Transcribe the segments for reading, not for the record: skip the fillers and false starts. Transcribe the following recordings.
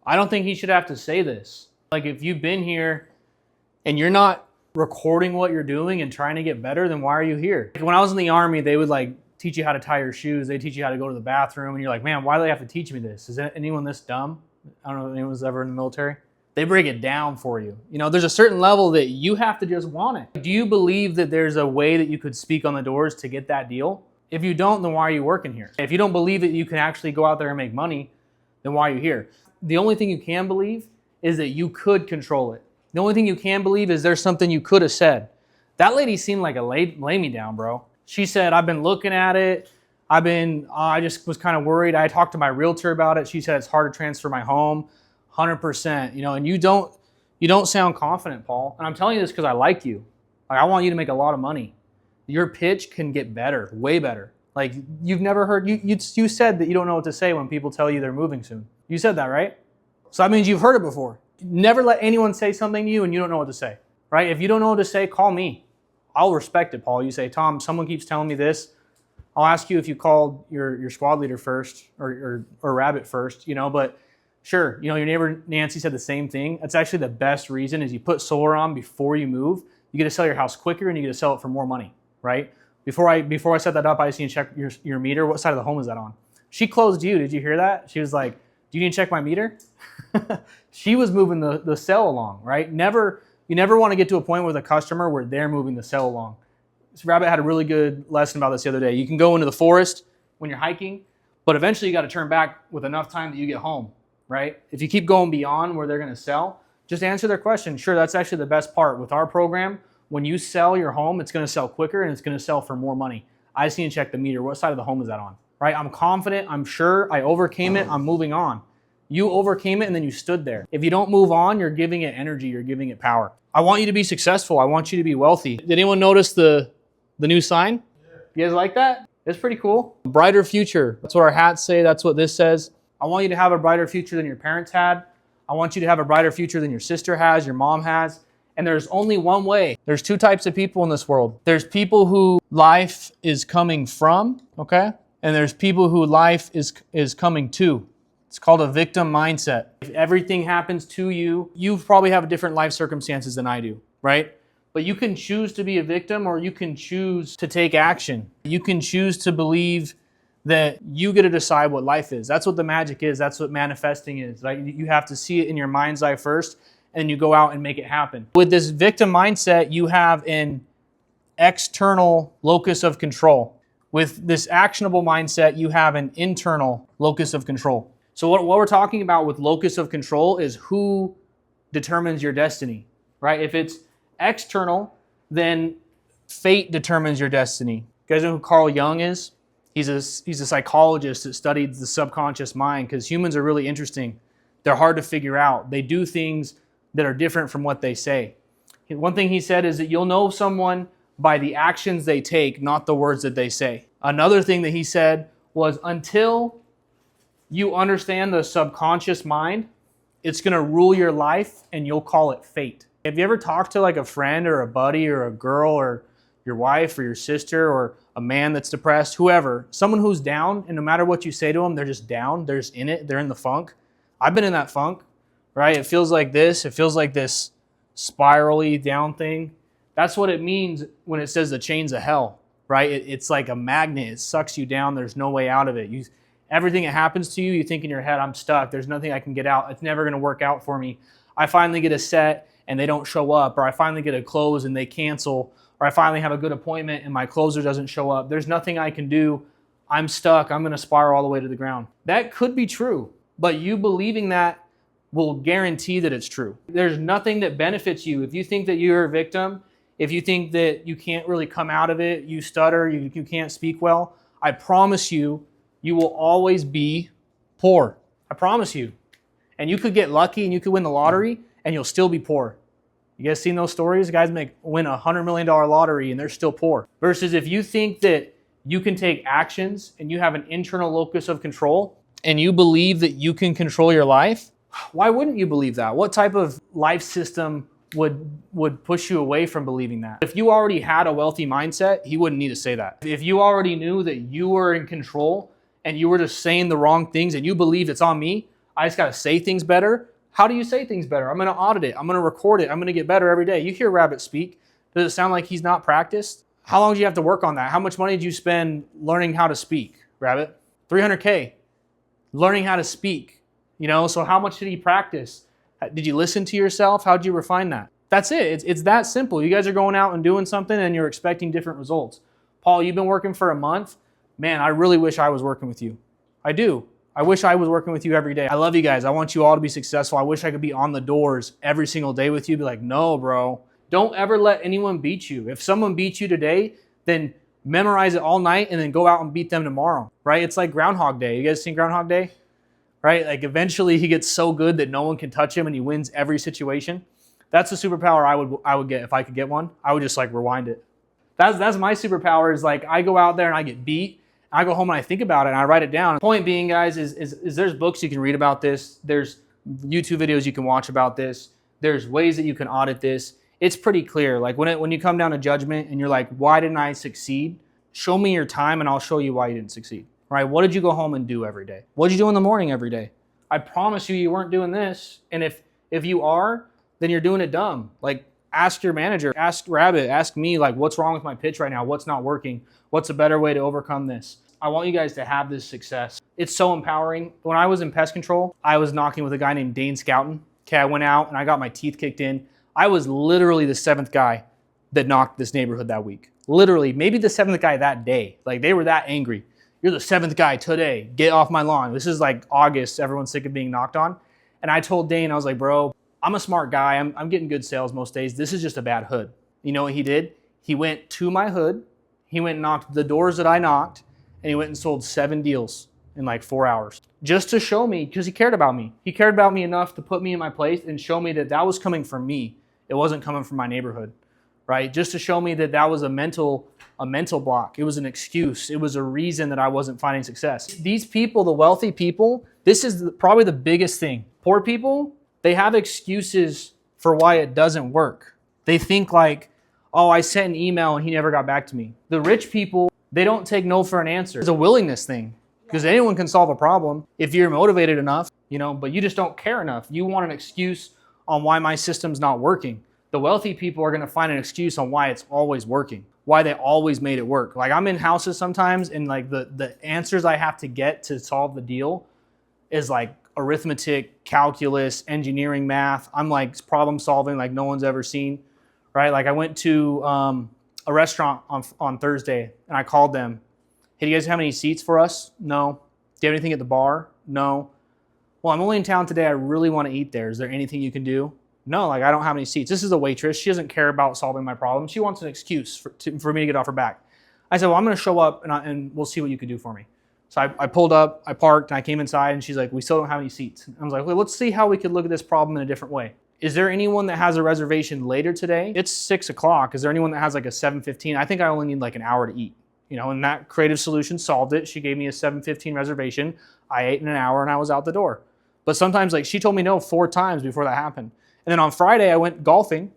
I don't think he should have to say this. Like, if you've been here and you're not recording what you're doing and trying to get better, then why are you here? Like, when I was in the Army, they would like teach you how to tie your shoes. They teach you how to go to the bathroom. And you're like, man, why do they have to teach me this? Is anyone this dumb? I don't know if anyone's ever in the military. They break it down for you. You know, there's a certain level that you have to just want it. Do you believe that there's a way that you could speak on the doors to get that deal? If you don't, then why are you working here? If you don't believe that you can actually go out there and make money, then why are you here? The only thing you can believe is that you could control it. The only thing you can believe is there's something you could have said. That lady seemed like a lay me down, bro. She said, I've been looking at it. I just was kind of worried. I talked to my realtor about it. She said it's hard to transfer my home. 100%, you know, and you don't sound confident, Paul. And I'm telling you this because I like you. Like, I want you to make a lot of money. Your pitch can get better, way better. Like, you've never heard, you said that you don't know what to say when people tell you they're moving soon. You said that, right? So that means you've heard it before. Never let anyone say something to you and you don't know what to say, right? If you don't know what to say, call me. I'll respect it, Paul. You say, Tom, someone keeps telling me this. I'll ask you if you called your squad leader first or Rabbit first, you know, but sure, you know, your neighbor Nancy said the same thing. That's actually the best reason is you put solar on before you move. You get to sell your house quicker and you get to sell it for more money, right? Before I set that up, I just need to check your meter. What side of the home is that on? She closed you. Did you hear that? She was like, do you need to check my meter? She was moving the cell along, right? You never want to get to a point with a customer where they're moving the cell along. So Rabbit had a really good lesson about this the other day. You can go into the forest when you're hiking, but eventually you got to turn back with enough time that you get home. Right? If you keep going beyond where they're going to sell, just answer their question. Sure, that's actually the best part. With our program, when you sell your home, it's going to sell quicker and it's going to sell for more money. I just need to check the meter. What side of the home is that on? Right? I'm confident. I'm sure. I overcame it. I'm moving on. You overcame it and then you stood there. If you don't move on, you're giving it energy. You're giving it power. I want you to be successful. I want you to be wealthy. Did anyone notice the new sign? You guys like that? It's pretty cool. Brighter future. That's what our hats say. That's what this says. I want you to have a brighter future than your parents had. I want you to have a brighter future than your sister has, your mom has. And there's only one way. There's two types of people in this world. There's people who life is coming from, okay? And there's people who life is coming to. It's called a victim mindset. If everything happens to you, you probably have different life circumstances than I do, right? But you can choose to be a victim or you can choose to take action. You can choose to believe that you get to decide what life is. That's what the magic is. That's what manifesting is. Right? You have to see it in your mind's eye first, and you go out and make it happen. With this victim mindset, you have an external locus of control. With this actionable mindset, you have an internal locus of control. So what we're talking about with locus of control is who determines your destiny, right? If it's external, then fate determines your destiny. You guys know who Carl Jung is? He's a psychologist that studied the subconscious mind because humans are really interesting. They're hard to figure out. They do things that are different from what they say. One thing he said is that you'll know someone by the actions they take, not the words that they say. Another thing that he said was until you understand the subconscious mind, it's going to rule your life and you'll call it fate. Have you ever talked to like a friend or a buddy or a girl or your wife or your sister or a man that's depressed, whoever, someone who's down, and no matter what you say to them, they're just down, they're just in it, they're in the funk. I've been in that funk, right? It feels like this spirally down thing. That's what it means when it says the chains of hell, right? It's like a magnet. It sucks you down. There's no way out of it. Everything that happens to you, you think in your head, I'm stuck. There's nothing I can get out. It's never going to work out for me. I finally get a set and they don't show up, or I finally get a close and they cancel, or I finally have a good appointment and my closer doesn't show up. There's nothing I can do. I'm stuck. I'm going to spiral all the way to the ground. That could be true, but you believing that will guarantee that it's true. There's nothing that benefits you. If you think that you're a victim, if you think that you can't really come out of it, you stutter, you can't speak well, I promise you, you will always be poor. I promise you. And you could get lucky and you could win the lottery and you'll still be poor. You guys seen those stories? Guys win a $100 million lottery and they're still poor. Versus if you think that you can take actions and you have an internal locus of control and you believe that you can control your life, why wouldn't you believe that? What type of life system would push you away from believing that? If you already had a wealthy mindset, he wouldn't need to say that. If you already knew that you were in control and you were just saying the wrong things and you believe it's on me, I just got to say things better. How do you say things better? I'm going to audit it. I'm going to record it. I'm going to get better every day. You hear Rabbit speak. Does it sound like he's not practiced? How long do you have to work on that? How much money did you spend learning how to speak, Rabbit? $300K. Learning how to speak. So how much did he practice? Did you listen to yourself? How did you refine that? That's it. It's that simple. You guys are going out and doing something and you're expecting different results. Paul, you've been working for a month. Man, I really wish I was working with you. I do. I wish I was working with you every day. I love you guys. I want you all to be successful. I wish I could be on the doors every single day with you. Be like, no, bro. Don't ever let anyone beat you. If someone beats you today, then memorize it all night and then go out and beat them tomorrow, right? It's like Groundhog Day. You guys seen Groundhog Day? Right? Like eventually he gets so good that no one can touch him and he wins every situation. That's the superpower I would get if I could get one. I would just like rewind it. That's my superpower is like I go out there and I get beat. I go home and I think about it and I write it down. Point being, guys, is there's books you can read about this. There's YouTube videos you can watch about this. There's ways that you can audit this. It's pretty clear. Like when you come down to judgment and you're like, why didn't I succeed? Show me your time and I'll show you why you didn't succeed. Right? What did you go home and do every day? What did you do in the morning every day? I promise you weren't doing this. And if you are, then you're doing it dumb. Like ask your manager, ask Rabbit, ask me like what's wrong with my pitch right now? What's not working? What's a better way to overcome this? I want you guys to have this success. It's so empowering. When I was in pest control, I was knocking with a guy named Dane Scouten. Okay, I went out and I got my teeth kicked in. I was literally the 7th guy that knocked this neighborhood that week. Literally, maybe the 7th guy that day. Like they were that angry. You're the 7th guy today. Get off my lawn. This is like August. Everyone's sick of being knocked on. And I told Dane, I was like, bro, I'm a smart guy. I'm getting good sales most days. This is just a bad hood. You know what he did? He went to my hood. He went and knocked the doors that I knocked. And he went and sold 7 deals in like 4 hours. Just to show me, because he cared about me. He cared about me enough to put me in my place and show me that that was coming from me. It wasn't coming from my neighborhood, right? Just to show me that that was a mental block. It was an excuse. It was a reason that I wasn't finding success. These people, the wealthy people, this is probably the biggest thing. Poor people, they have excuses for why it doesn't work. They think like, oh, I sent an email and he never got back to me. The rich people, they don't take no for an answer. It's a willingness thing because anyone can solve a problem if you're motivated enough, but you just don't care enough. You want an excuse on why my system's not working. The wealthy people are going to find an excuse on why it's always working, why they always made it work. Like I'm in houses sometimes and like the answers I have to get to solve the deal is like arithmetic, calculus, engineering, math. I'm like problem solving like no one's ever seen, right? Like I went to a restaurant on Thursday and I called them. Hey, do you guys have any seats for us? No. Do you have anything at the bar? No. Well, I'm only in town today. I really want to eat there. Is there anything you can do? No, like I don't have any seats. This is a waitress. She doesn't care about solving my problem. She wants an excuse for me to get off her back. I said, well, I'm going to show up and we'll see what you can do for me. So I pulled up, I parked, and I came inside and she's like, we still don't have any seats. I was like, well, let's see how we could look at this problem in a different way. Is there anyone that has a reservation later today? It's 6 o'clock. Is there anyone that has like a 7:15? I think I only need like an hour to eat. And that creative solution solved it. She gave me a 7:15 reservation. I ate in an hour and I was out the door. But sometimes like she told me no 4 times before that happened. And then on Friday I went golfing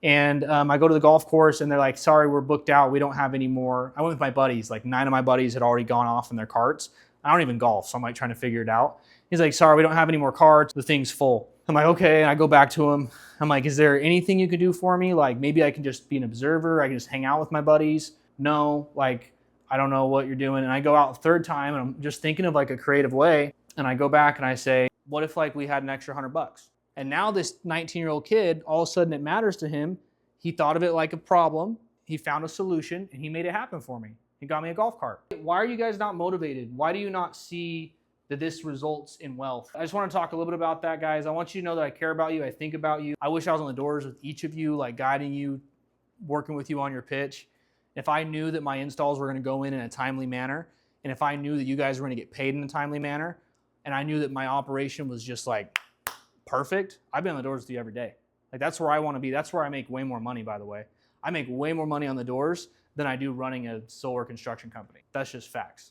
and I go to the golf course and they're like, sorry, we're booked out. We don't have any more. I went with my buddies. Like 9 of my buddies had already gone off in their carts. I don't even golf. So I'm like trying to figure it out. He's like, sorry, we don't have any more carts. The thing's full. I'm like, okay. And I go back to him. I'm like, is there anything you could do for me? Like maybe I can just be an observer. I can just hang out with my buddies. No, like, I don't know what you're doing. And I go out a 3rd time and I'm just thinking of like a creative way. And I go back and I say, what if like we had an extra $100? And now this 19-year-old kid, all of a sudden it matters to him. He thought of it like a problem. He found a solution and he made it happen for me. He got me a golf cart. Why are you guys not motivated? Why do you not see that this results in wealth? I just want to talk a little bit about that, guys. I want you to know that I care about you. I think about you. I wish I was on the doors with each of you, like guiding you, working with you on your pitch. If I knew that my installs were going to go in a timely manner, and if I knew that you guys were going to get paid in a timely manner, and I knew that my operation was just like perfect, I'd be on the doors with you every day. Like that's where I want to be. That's where I make way more money, by the way. I make way more money on the doors than I do running a solar construction company. That's just facts.